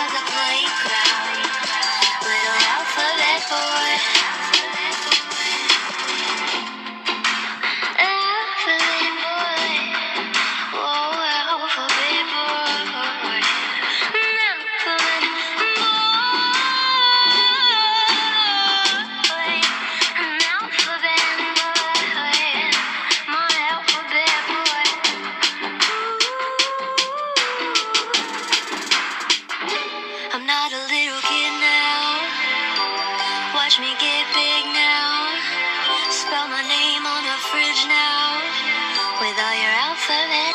of the playground. Little alphabet boy. Alphabet boy. Oh, alphabet boy. Alphabet boy. An alphabet boy. My alphabet boy. I'm not a little kid now. Watch me get big now. Spell my name on the fridge now. With all your alphabet